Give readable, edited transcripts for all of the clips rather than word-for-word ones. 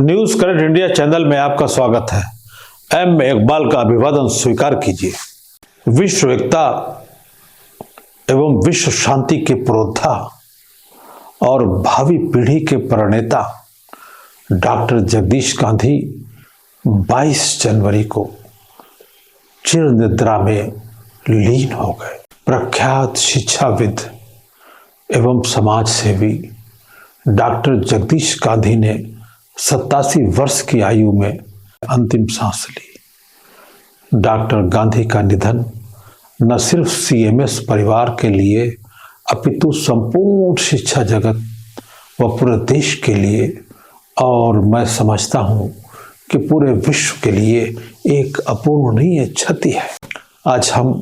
News current India channel में आपका स्वागत है। एम इकबाल का अभिवादन स्वीकार कीजिए। विश्व एकता एवं विश्व शांति के पुरोधा और भावी पीढ़ी के प्रणेता डॉक्टर जगदीश गांधी 22 जनवरी को चिर निद्रा में लीन हो गए। प्रख्यात शिक्षाविद एवं समाज सेवी डॉक्टर जगदीश गांधी ने 87 वर्ष की आयु में अंतिम सांस ली। डॉक्टर गांधी का निधन न सिर्फ सीएमएस परिवार के लिए अपितु संपूर्ण शिक्षा जगत व पूरे देश के लिए और मैं समझता हूं कि पूरे विश्व के लिए एक अपूरणीय क्षति है। आज हम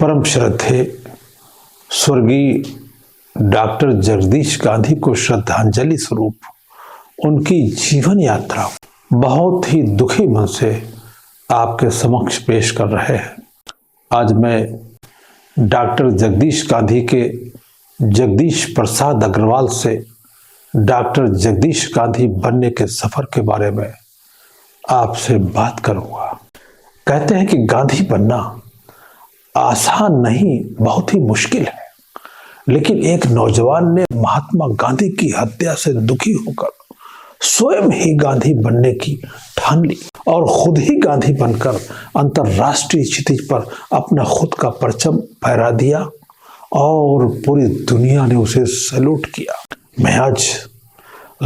परम श्रद्धेय स्वर्गीय डॉक्टर जगदीश गांधी को श्रद्धांजलि स्वरूप उनकी जीवन यात्रा बहुत ही दुखी मन से आपके समक्ष पेश कर रहे हैं। आज मैं डॉक्टर जगदीश गांधी के जगदीश प्रसाद अग्रवाल से डॉक्टर जगदीश गांधी बनने के सफर के बारे में आपसे बात करूंगा। कहते हैं कि गांधी बनना आसान नहीं, बहुत ही मुश्किल है, लेकिन एक नौजवान ने महात्मा गांधी की हत्या से दुखी होकर स्वयं ही गांधी बनने की ठान ली और खुद ही गांधी बनकर अंतर्राष्ट्रीय क्षितिज पर अपना खुद का परचम फहरा दिया और पूरी दुनिया ने उसे सैल्यूट किया। मैं आज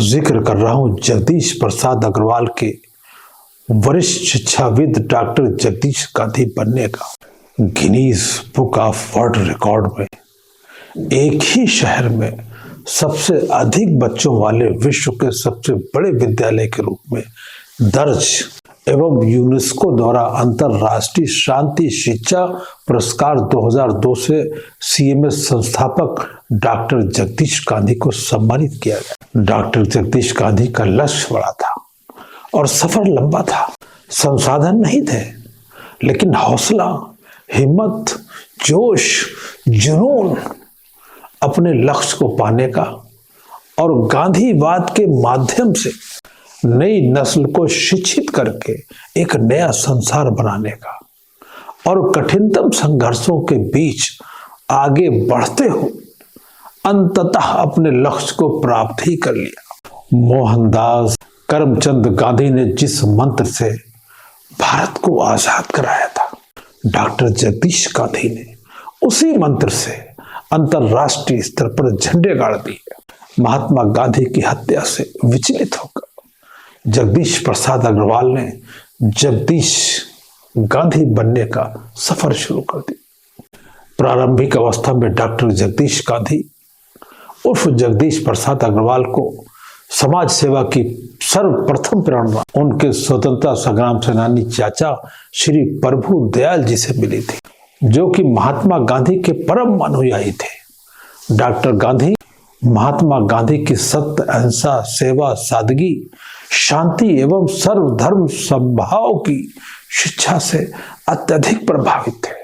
जिक्र कर रहा हूं जगदीश प्रसाद अग्रवाल के वरिष्ठ शिक्षाविद डॉक्टर जगदीश गांधी बनने का। Guinness book of world record में एक ही शहर में सबसे अधिक बच्चों वाले विश्व के सबसे बड़े विद्यालय के रूप में दर्ज एवं यूनेस्को द्वारा अंतरराष्ट्रीय शांति शिक्षा पुरस्कार 2002 से सीएमएस संस्थापक डॉक्टर जगदीश गांधी को सम्मानित किया गया। डॉक्टर जगदीश गांधी का लक्ष्य बड़ा था और सफर लंबा था। संसाधन नहीं थे, लेकिन हौसला, हिम्मत, जोश, जुनून अपने लक्ष्य को पाने का और गांधीवाद के माध्यम से नई नस्ल को शिक्षित करके एक नया संसार बनाने का और कठिनतम संघर्षों के बीच आगे बढ़ते हुए अंततः अपने लक्ष्य को प्राप्त ही कर लिया। मोहनदास करमचंद गांधी ने जिस मंत्र से भारत को आजाद कराया था, डॉक्टर जगदीश गांधी ने उसी मंत्र से अंतरराष्ट्रीय स्तर पर झंडे गाड़ दिए। महात्मा गांधी की हत्या से विचलित होकर जगदीश प्रसाद अग्रवाल ने जगदीश गांधी बनने का सफर शुरू कर दिया। प्रारंभिक अवस्था में डॉक्टर जगदीश गांधी उर्फ जगदीश प्रसाद अग्रवाल को समाज सेवा की सर्वप्रथम प्रेरणा उनके स्वतंत्रता संग्राम सेनानी चाचा श्री प्रभु दयाल जी से मिली थी, जो कि महात्मा गांधी के परम अनुयायी थे। डॉक्टर गांधी महात्मा गांधी की सत्य, अहिंसा, सेवा, सादगी, शांति एवं सर्वधर्म समभाव की शिक्षा से अत्यधिक प्रभावित थे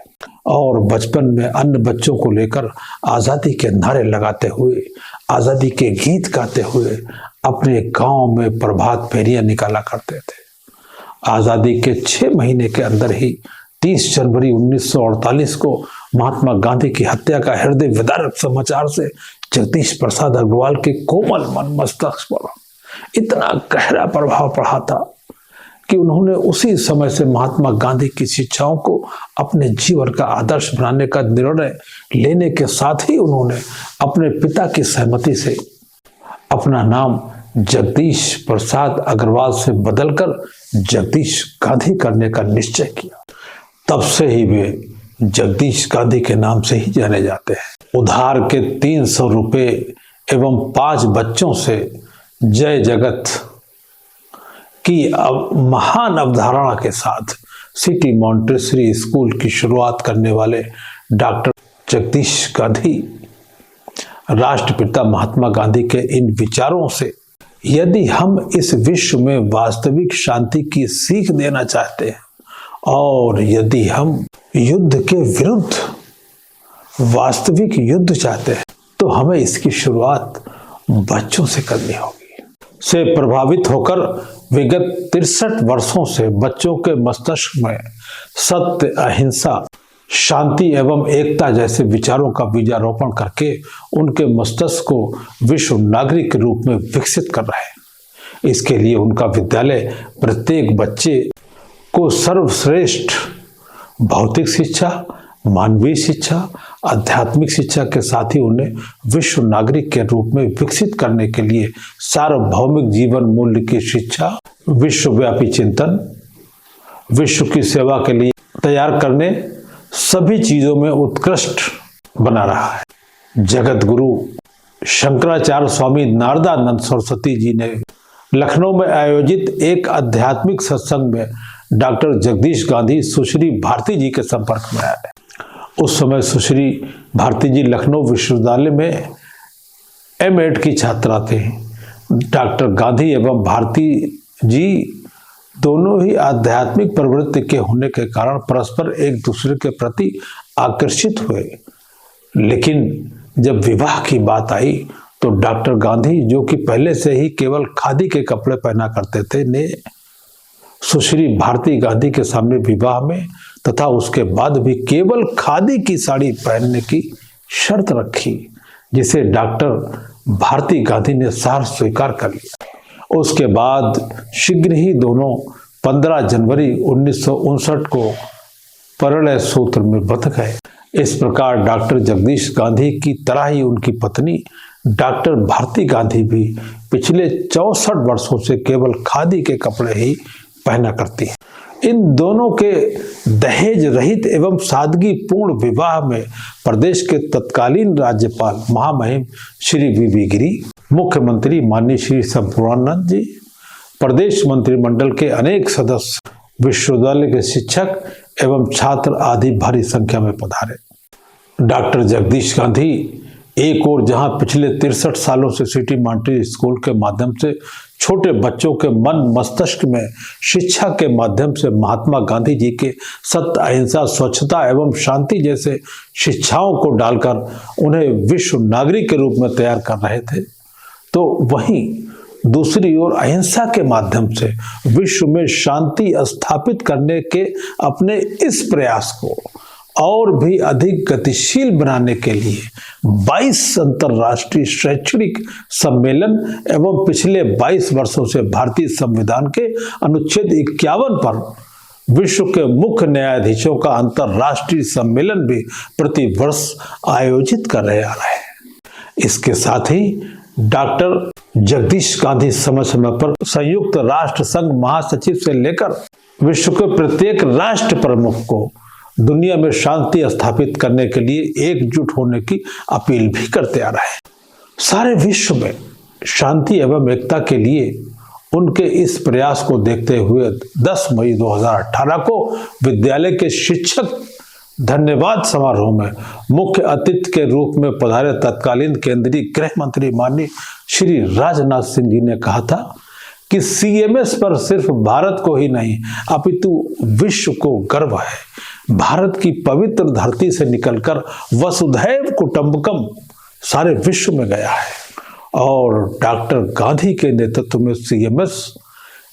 और बचपन में अन्य बच्चों को लेकर आजादी के नारे लगाते हुए, आजादी के गीत गाते हुए अपने गांव में प्रभात फेरियां निकाला करते थे। आजादी के 6 महीने के अंदर ही 30 जनवरी 1948 को महात्मा गांधी की हत्या का हृदय विदारक समाचार से जगदीश प्रसाद अग्रवाल के कोमल मन मस्तिष्क पर इतना गहरा प्रभाव पड़ा था कि उन्होंने उसी समय से महात्मा गांधी की शिक्षाओं को अपने जीवन का आदर्श बनाने का निर्णय लेने के साथ ही उन्होंने अपने पिता की सहमति से अपना नाम जगदीश प्रसाद अग्रवाल से बदलकर जगदीश गांधी करने का निश्चय किया। तब से ही वे जगदीश गांधी के नाम से ही जाने जाते हैं। उधार के 300 रुपए एवं 5 बच्चों से जय जगत की महान अवधारणा के साथ सिटी मॉन्टेसरी स्कूल की शुरुआत करने वाले डॉक्टर जगदीश गांधी राष्ट्रपिता महात्मा गांधी के इन विचारों से यदि हम इस विश्व में वास्तविक शांति की सीख देना चाहते हैं और यदि हम युद्ध के विरुद्ध वास्तविक युद्ध चाहते हैं तो हमें इसकी शुरुआत बच्चों से करनी होगी। से प्रभावित होकर विगत 63 वर्षों से बच्चों के मस्तिष्क में सत्य, अहिंसा, शांति एवं एकता जैसे विचारों का बीजारोपण करके उनके मस्तिष्क को विश्व नागरिक के रूप में विकसित कर रहे हैं। इसके लिए उनका विद्यालय प्रत्येक बच्चे को सर्वश्रेष्ठ भौतिक शिक्षा, मानवीय शिक्षा, आध्यात्मिक शिक्षा के साथ ही उन्हें विश्व नागरिक के रूप में विकसित करने के लिए सार्वभौमिक जीवन मूल्य की शिक्षा, विश्वव्यापी चिंतन, विश्व की सेवा के लिए तैयार करने, सभी चीजों में उत्कृष्ट बना रहा है। जगत गुरु शंकराचार्य स्वामी नारदानंद सरस्वती जी ने लखनऊ में आयोजित एक आध्यात्मिक सत्संग में डॉक्टर जगदीश गांधी सुश्री भारती जी के संपर्क में आए। उस समय सुश्री भारती जी लखनऊ विश्वविद्यालय में M.Ed की छात्रा थे। डॉक्टर गांधी एवं भारती जी दोनों ही आध्यात्मिक प्रवृत्ति के होने के कारण परस्पर एक दूसरे के प्रति आकर्षित हुए। लेकिन जब विवाह की बात आई तो डॉक्टर गांधी, जो कि पहले से ही केवल खादी के कपड़े पहना करते थे, ने सुश्री भारती गांधी के सामने विवाह में तथा उसके बाद भी केवल खादी की साड़ी पहनने की शर्त रखी, जिसे डॉक्टर भारती गांधी ने सार स्वीकार कर लिया। उसके बाद शीघ्र ही दोनों 15 जनवरी 1959 को परिणय सूत्र में बंध गए। इस प्रकार डॉक्टर जगदीश गांधी की तरह ही उनकी पत्नी डॉक्टर भारती गांधी भी पिछले 64 वर्षों से केवल खादी के कपड़े ही पहना करती हैं। इन दोनों के दहेज रहित एवं सादगी पूर्ण विवाह में प्रदेश के तत्कालीन राज्यपाल महामहिम श्री वी गिरी, मुख्यमंत्री माननीय श्री संपूर्णानंद जी, प्रदेश मंत्रिमंडल के अनेक सदस्य, विश्वविद्यालय के शिक्षक एवं छात्र आदि भारी संख्या में पधारे। डॉक्टर जगदीश गांधी एक और जहां पिछले 63 सालों से सिटी मॉन्टेसरी स्कूल के माध्यम से छोटे बच्चों के मन मस्तिष्क में शिक्षा के माध्यम से महात्मा गांधी जी के सत्य, अहिंसा, स्वच्छता एवं शांति जैसे शिक्षाओं को डालकर उन्हें विश्व नागरिक के रूप में तैयार कर रहे थे, तो वहीं दूसरी ओर अहिंसा के माध्यम से विश्व में शांति स्थापित करने के अपने इस प्रयास को और भी अधिक गतिशील बनाने के लिए 22 अंतर्राष्ट्रीय शैक्षणिक सम्मेलन एवं पिछले 22 वर्षों से भारतीय संविधान के अनुच्छेद 51 पर विश्व के मुख्य न्यायाधीशों का अंतर्राष्ट्रीय सम्मेलन भी प्रति वर्ष आयोजित कर रहे आ रहे हैं। इसके साथ ही डॉक्टर जगदीश गांधी समय समय पर संयुक्त राष्ट्र संघ महासचिव से लेकर विश्व के प्रत्येक राष्ट्र प्रमुख को दुनिया में शांति स्थापित करने के लिए एकजुट होने की अपील भी करते आ रहे हैं। सारे विश्व में शांति एवं एकता के लिए उनके इस प्रयास को देखते हुए 10 मई 2018 को विद्यालय के शिक्षक धन्यवाद समारोह में मुख्य अतिथि के रूप में पधारे तत्कालीन केंद्रीय गृह मंत्री माननीय श्री राजनाथ सिंह जी ने कहा था कि CMS पर सिर्फ भारत को ही नहीं अपितु विश्व को गर्व है। भारत की पवित्र धरती से निकलकर वसुधैव कुटुंबकम सारे विश्व में गया है और डॉक्टर गांधी के नेतृत्व में CMS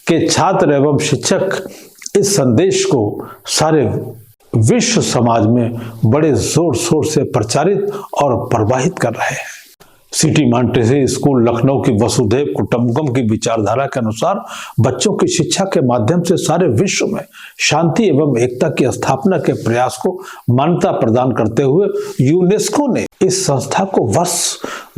के छात्र एवं शिक्षक इस संदेश को सारे विश्व समाज में बड़े जोर शोर से प्रचारित और प्रवाहित कर रहे हैं। सिटी मॉन्टेसरी स्कूल लखनऊ की वसुधैव कुटुंबकम की विचारधारा के अनुसार बच्चों की शिक्षा के माध्यम से सारे विश्व में शांति एवं एकता की स्थापना के प्रयास को मान्यता प्रदान करते हुए यूनेस्को ने इस संस्था को वर्ष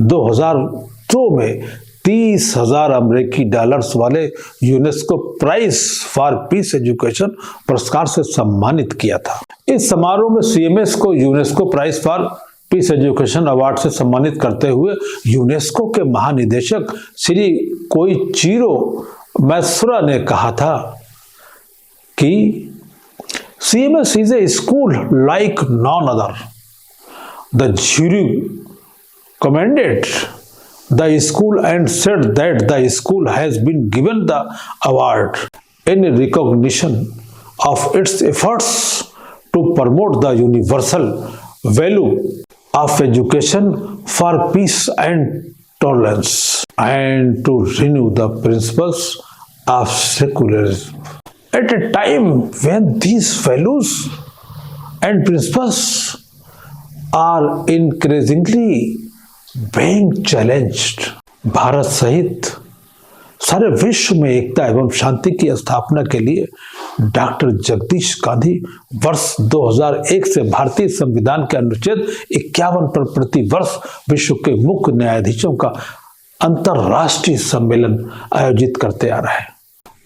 2002 में 30,000 अमेरिकी डॉलर्स वाले UNESCO prize for peace education पुरस्कार से सम्मानित किया था। इस समारोह में CMS को UNESCO prize for peace education award से सम्मानित करते हुए यूनेस्को के महानिदेशक श्री कोइचिरो मैसुरा ने कहा था कि CMS is a school like none other. The jury commended the school and said that the school has been given the award in recognition of its efforts to promote the universal value of education for peace and tolerance and to renew the principles of secularism. At a time when these values and principles are increasingly being challenged, Bharat सहित सारे विश्व में एकता एवं शांति की स्थापना के लिए doctor Jagdish Gandhi वर्ष 2001 से भारतीय संविधान के अनुच्छेद 51 पर प्रति वर्ष विश्व के मुख्य न्यायाधीशों का अंतरराष्ट्रीय सम्मेलन आयोजित करते आ रहे हैं।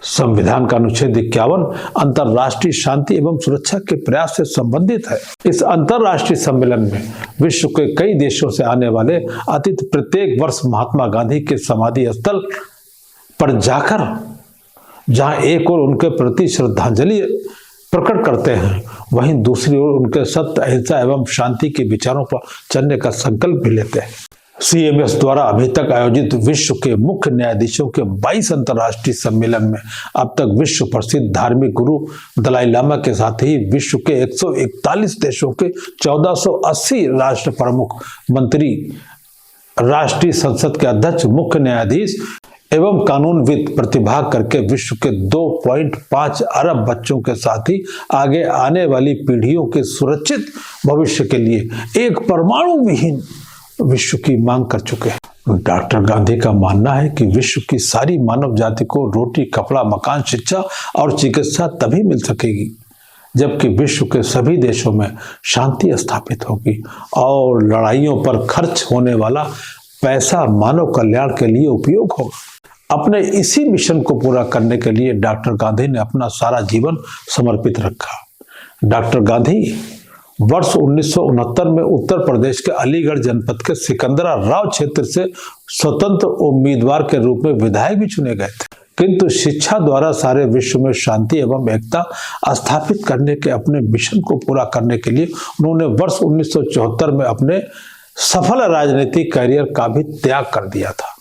संविधान का अनुच्छेद 51 अंतरराष्ट्रीय शांति एवं सुरक्षा के प्रयास से संबंधित है। इस अंतरराष्ट्रीय सम्मेलन में विश्व के कई देशों से आने वाले अतिथि प्रत्येक वर्ष महात्मा गांधी के समाधि स्थल पर जाकर जहां एक ओर उनके प्रति श्रद्धांजलि प्रकट करते हैं, वहीं दूसरी ओर उनके सत्य, अहिंसा एवं शांति के विचारों पर चलने का संकल्प भी लेते हैं। CMS द्वारा अभी तक आयोजित विश्व के मुख्य न्यायाधीशों के 22 अंतर्राष्ट्रीय सम्मेलन में अब तक विश्व प्रसिद्ध धार्मिक गुरु दलाई लामा के साथ ही विश्व के 141 देशों के 1480 राष्ट्र प्रमुख, मंत्री, राष्ट्रीय संसद के अध्यक्ष, मुख्य न्यायाधीश एवं कानूनविद प्रतिभाग करके विश्व के 2.5 अरब बच्चों के साथ ही आगे आने वाली पीढ़ियों के सुरक्षित भविष्य के लिए एक परमाणु विहीन विश्व की मांग कर चुके हैं। डॉक्टर गांधी का मानना है कि विश्व की सारी मानव जाति को रोटी, कपड़ा, मकान, शिक्षा और चिकित्सा तभी मिल सकेगी जबकि विश्व के सभी देशों में शांति स्थापित होगी और लड़ाइयों पर खर्च होने वाला पैसा मानव कल्याण के लिए उपयोग होगा। अपने इसी मिशन को पूरा करने के लिए डॉक्टर गांधी ने अपना सारा जीवन समर्पित रखा। डॉक्टर गांधी वर्ष 1969 में उत्तर प्रदेश के अलीगढ़ जनपद के सिकंदरा राव क्षेत्र से स्वतंत्र उम्मीदवार के रूप में विधायक भी चुने गए थे, किंतु शिक्षा द्वारा सारे विश्व में शांति एवं एकता स्थापित करने के अपने मिशन को पूरा करने के लिए उन्होंने वर्ष 1974 में अपने सफल राजनीतिक करियर का भी त्याग कर दिया था।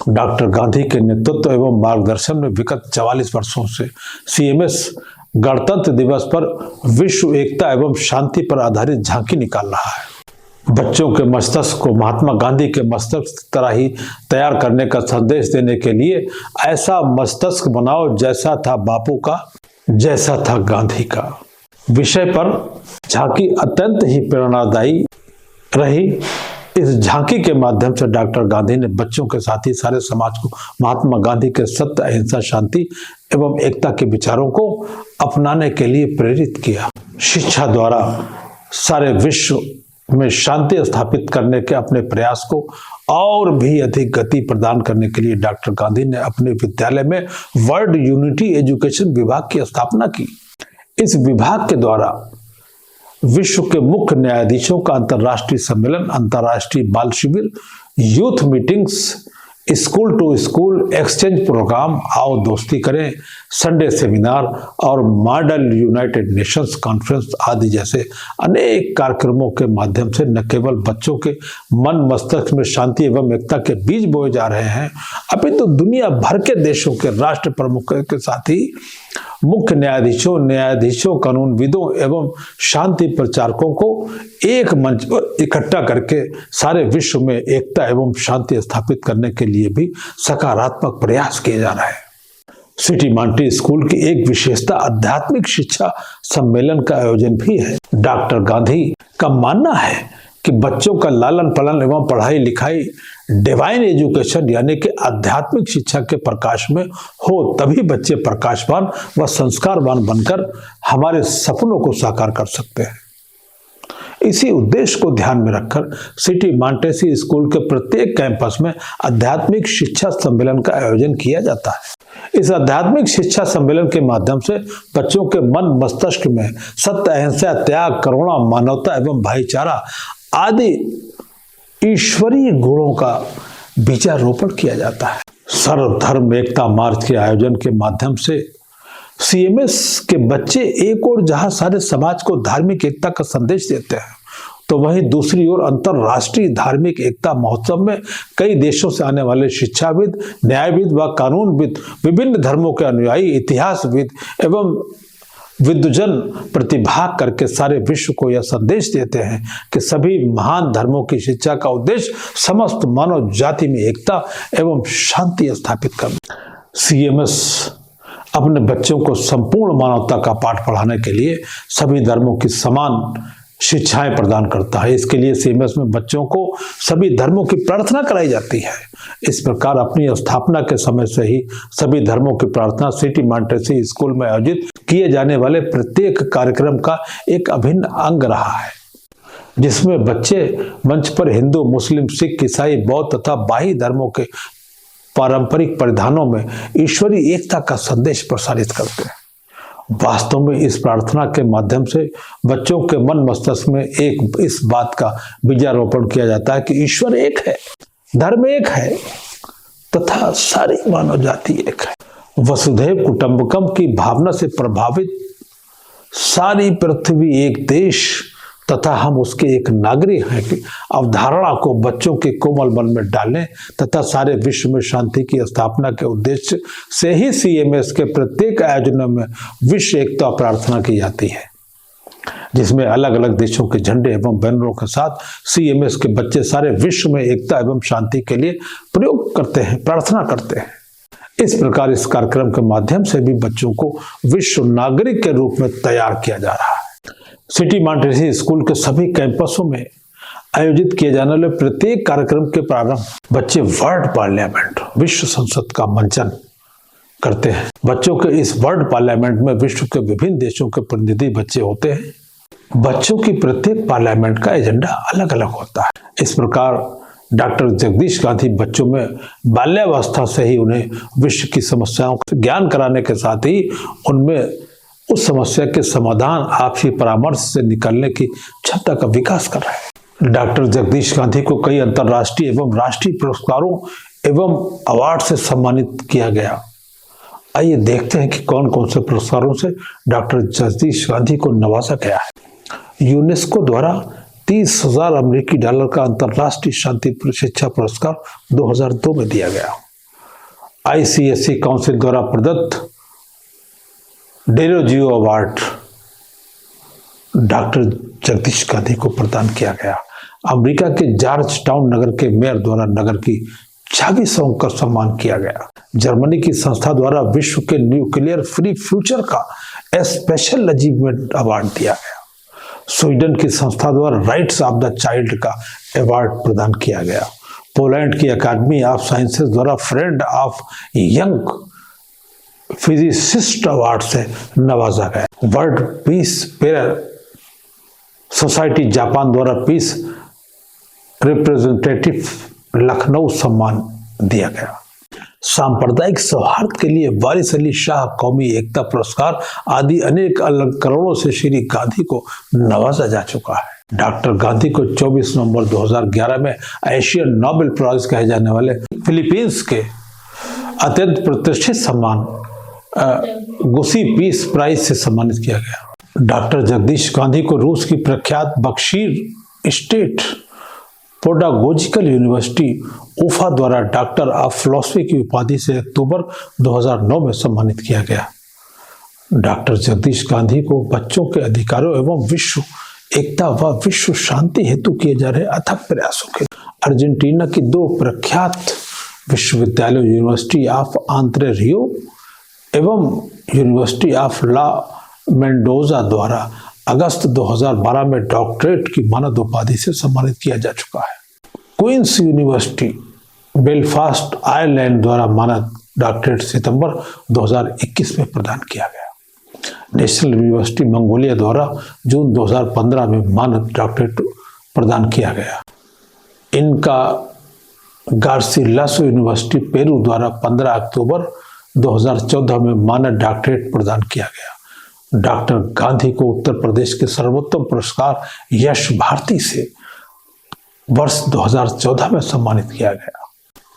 डॉक्टर गांधी के नेतृत्व एवं मार्गदर्शन में विगत 44 वर्षों से CMS गणतंत्र दिवस पर विश्व एकता एवं शांति पर आधारित झांकी निकाल रहा है। बच्चों के मस्तिष्क को महात्मा गांधी के मस्तिष्क की तरह ही तैयार करने का संदेश देने के लिए ऐसा मस्तिष्क बनाओ जैसा था बापू का, जैसा था गांधी का विषय पर झांकी अत्यंत ही प्रेरणादायी रही। इस झांकी के माध्यम से डॉक्टर गांधी ने बच्चों के साथ ही सारे समाज को महात्मा गांधी के सत्य, अहिंसा, शांति एवं एकता के विचारों को अपनाने के लिए प्रेरित किया। शिक्षा द्वारा सारे विश्व में शांति स्थापित करने के अपने प्रयास को और भी अधिक गति प्रदान करने के लिए डॉक्टर गांधी ने अपने विद्यालय में वर्ल्ड यूनिटी एजुकेशन विभाग की स्थापना की। इस विभाग के द्वारा विश्व के मुख्य न्यायाधीशों का अंतर्राष्ट्रीय सम्मेलन, अंतर्राष्ट्रीय बाल शिविर, youth meetings, school to school exchange program, आओ दोस्ती करें, संडे सेमिनार और मॉडल यूनाइटेड नेशंस कॉन्फ्रेंस आदि जैसे अनेक कार्यक्रमों के माध्यम से न केवल बच्चों के मन मस्तिष्क में शांति एवं एकता के बीज बोए जा रहे हैं, अपितु दुनिया भर के देशों के राष्ट्र प्रमुखों के साथ ही मुख्य न्यायाधीशों, कानूनविदों एवं शांति प्रचारकों को एक मंच पर इकट्ठा करके सारे विश्व में एकता एवं शांति स्थापित करने के लिए भी सकारात्मक प्रयास किए जा रहे हैं। सिटी मॉन्टी स्कूल की एक विशेषता आध्यात्मिक शिक्षा सम्मेलन का आयोजन भी है। डॉक्टर गांधी का मानना है कि बच्चों का लालन पालन एवं पढ़ाई लिखाई डिवाइन एजुकेशन यानी कि आध्यात्मिक शिक्षा के प्रकाश में हो, तभी बच्चे प्रकाशवान व संस्कारवान बनकर हमारे सपनों को साकार कर सकते हैं। इसी उद्देश्य को ध्यान में रखकर सिटी मॉन्टेसी स्कूल के प्रत्येक कैंपस में आध्यात्मिक शिक्षा सम्मेलन का आयोजन किया जाता है। इस आध्यात्मिक शिक्षा सम्मेलन के माध्यम से बच्चों के मन मस्तिष्क में सत्य, अहिंसा, त्याग, करुणा, मानवता एवं भाईचारा आदि ईश्वरीय गुणों का बीजारोपण किया जाता है। सर्वधर्म एकता मार्च के आयोजन के माध्यम से CMS के बच्चे एक और जहां सारे समाज को धार्मिक एकता का संदेश देते हैं, तो वहीं दूसरी ओर अंतरराष्ट्रीय धार्मिक एकता महोत्सव में कई देशों से आने वाले शिक्षाविद, न्यायविद व कानूनविद, विभिन्न धर्मों के अनुयायी, इतिहासविद एवं विद्वजन प्रतिभाग करके सारे विश्व को यह संदेश देते हैं कि सभी महान धर्मों की शिक्षा का उद्देश्य समस्त मानव जाति में एकता एवं शांति स्थापित करना। सीएमएस अपने बच्चों को संपूर्ण मानवता का पाठ पढ़ाने के लिए सभी धर्मों की समान शिक्षाएं प्रदान करता है। इसके लिए सीएमएस में बच्चों को सभी धर्मों की प्रार्थना कराई जाती है। इस प्रकार अपनी स्थापना के समय से ही सभी धर्मों की प्रार्थना सिटी मॉन्टेसरी स्कूल में आयोजित किए जाने वाले प्रत्येक कार्यक्रम का एक अभिन्न अंग रहा है, जिसमें बच्चे मंच पर हिंदू, मुस्लिम, सिख, ईसाई, बौद्ध तथा बाकी धर्मों के पारंपरिक परिधानों में ईश्वरीय एकता का संदेश प्रसारित करते हैं। वास्तव में इस प्रार्थना के माध्यम से बच्चों के मन मस्तिष्क में इस बात का बीजारोपण किया जाता है कि ईश्वर एक है, धर्म एक है तथा सारी मानव जाति एक है। वसुधैव कुटुंबकम की भावना से प्रभावित सारी पृथ्वी एक देश तथा हम उसके एक नागरिक हैं की अवधारणा को बच्चों के कोमल मन में डालने तथा सारे विश्व में शांति की स्थापना के उद्देश्य से ही सीएमएस के प्रत्येक आयोजनों में विश्व एकता प्रार्थना की जाती है, जिसमें अलग अलग देशों के झंडे एवं बैनरों के साथ सीएमएस के बच्चे सारे विश्व में एकता एवं शांति के लिए प्रयोग करते हैं, प्रार्थना करते हैं। इस प्रकार इस कार्यक्रम के माध्यम से भी बच्चों को विश्व नागरिक के रूप में तैयार किया जा रहा है। सिटी मॉन्टेसरी स्कूल के सभी कैंपसों में आयोजित किए जाने वाले प्रत्येक कार्यक्रम के प्रारंभ बच्चे वर्ल्ड पार्लियामेंट, विश्व संसद का मंचन करते हैं। बच्चों के इस वर्ल्ड पार्लियामेंट में विश्व के विभिन्न देशों के प्रतिनिधि बच्चे होते हैं। बच्चों की प्रत्येक पार्लियामेंट का एजेंडा अलग अलग होता है। इस प्रकार डॉक्टर जगदीश गांधी बच्चों में बाल्यावस्था से ही उन्हें विश्व की समस्याओं का ज्ञान कराने के साथ ही उनमें उस समस्या के समाधान, आपसी परामर्श से निकलने की क्षमता का विकास कर रहे हैं। डॉक्टर जगदीश गांधी को कई अंतर्राष्ट्रीय एवं राष्ट्रीय पुरस्कारों एवं अवार्ड से सम्मानित किया गया। आइए देखते हैं कि कौन कौन से पुरस्कारों से डॉक्टर जगदीश गांधी को नवाजा गया है। यूनेस्को द्वारा 30,000 अमेरिकी डॉलर का अंतर्राष्ट्रीय शांति शिक्षा पुरस्कार 2002 में दिया गया। आईसीएसई काउंसिल द्वारा प्रदत्त Derozio award doctor Jagdish Gandhi को प्रदान किया गया। अमेरिका के जॉर्ज टाउन नगर के मेयर द्वारा नगर की छवि का सम्मान किया गया। जर्मनी की संस्था द्वारा विश्व के न्यूक्लियर फ्री फ्यूचर का स्पेशल अचीवमेंट अवार्ड दिया गया। स्वीडन की संस्था द्वारा राइट्स ऑफ द चाइल्ड का अवार्ड प्रदान किया गया। पोलैंड की अकादमी ऑफ साइंसेज द्वारा friend of young physicist award से नवाजा गया। World peace pair society Japan द्वारा पीस रिप्रेजेंटेटिव लखनऊ सम्मान दिया गया। सांप्रदायिक सौहार्द के लिए वारिस अली शाह कौमी एकता पुरस्कार आदि अनेक अलंकरणों से श्री गांधी को नवाजा जा चुका है। डॉक्टर गांधी को 24 नवंबर 2011 में एशियन नोबेल प्राइज कहे जाने वाले फिलीपींस के अत्यंत प्रतिष्ठित सम्मान गुसी पीस प्राइज से सम्मानित किया गया। डॉक्टर जगदीश गांधी को रूस की प्रख्यात बक्शीर स्टेट पेडागोजिकल यूनिवर्सिटी उफा द्वारा डॉक्टर ऑफ फिलॉसफी की उपाधि से अक्टूबर 2009 में सम्मानित किया गया। डॉक्टर जगदीश गांधी को बच्चों के अधिकारों एवं विश्व एकता व विश्व शांति हेतु किए जा रहे अथक प्रयासों के अर्जेंटीना की 2 प्रख्यात विश्वविद्यालयों यूनिवर्सिटी ऑफ आंत्रे रियो एवं यूनिवर्सिटी ऑफ ला मेंडोजा द्वारा अगस्त 2012 में डॉक्टरेट की मानद उपाधि से सम्मानित किया जा चुका है। क्वींस यूनिवर्सिटी बेलफास्ट आयरलैंड द्वारा मानद डॉक्टरेट सितंबर 2021 में प्रदान किया गया। नेशनल यूनिवर्सिटी मंगोलिया द्वारा जून 2015 में मानद डॉक्टरेट प्रदान किया गया। इनका गार्सिलासो यूनिवर्सिटी पेरू द्वारा 15 अक्टूबर 2014 में मानद डॉक्टरेट प्रदान किया गया। डॉक्टर गांधी को उत्तर प्रदेश के सर्वोत्तम पुरस्कार यश भारती से वर्ष 2014 में सम्मानित किया गया।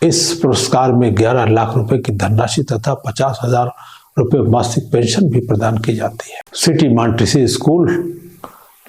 इस पुरस्कार में 11 लाख रुपए की धनराशि तथा 50,000 रुपए मासिक पेंशन भी प्रदान की जाती है। City Montessori school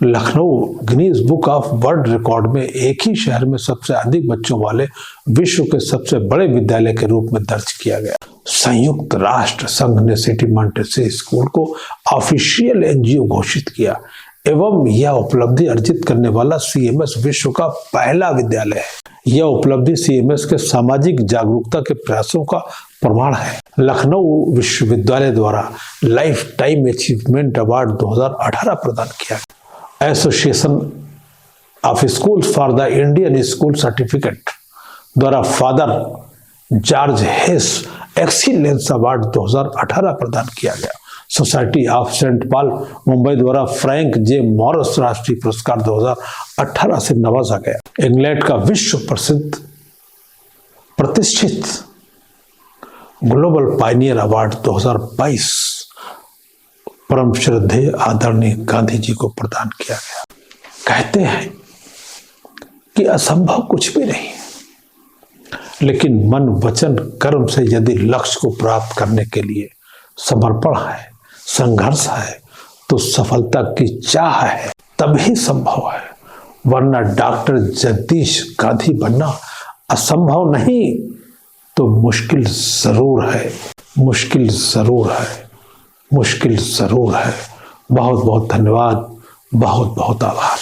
Lucknow Guinness book of world record में एक ही शहर में सबसे अधिक बच्चों वाले विश्व के सबसे बड़े विद्यालय के रूप में दर्ज किया गया। संयुक्त राष्ट्र संघ ने सिटी मॉन्टेसरी स्कूल को ऑफिशियल एनजीओ घोषित किया एवं यह उपलब्धि अर्जित करने वाला सीएमएस विश्व का पहला विद्यालय है। यह उपलब्धि सीएमएस के सामाजिक जागरूकता के प्रयासों का प्रमाण है। लखनऊ विश्वविद्यालय द्वारा लाइफ टाइम अचीवमेंट अवार्ड 2018 प्रदान किया गया। Association of schools for the Indian school certificate द्वारा Father George Hess excellence award 2018 प्रदान किया गया। Society of Saint Paul Mumbai द्वारा फ्रैंक जे मॉरिस राष्ट्रीय पुरस्कार 2018 से नवाजा गया। इंग्लैंड का विश्व प्रसिद्ध प्रतिष्ठित ग्लोबल पायनियर अवार्ड 2022 परम श्रद्धेय आदरणीय गांधी जी को प्रदान किया गया। कहते हैं कि असंभव कुछ भी नहीं, लेकिन मन वचन कर्म से यदि लक्ष्य को प्राप्त करने के लिए समर्पण है, संघर्ष है, तो सफलता की चाह है, तभी संभव है। वरना डॉक्टर जगदीश गांधी बनना असंभव नहीं तो मुश्किल जरूर है, मुश्किल जरूर है, मुश्किल जरूर है। बहुत बहुत धन्यवाद, बहुत बहुत आभार।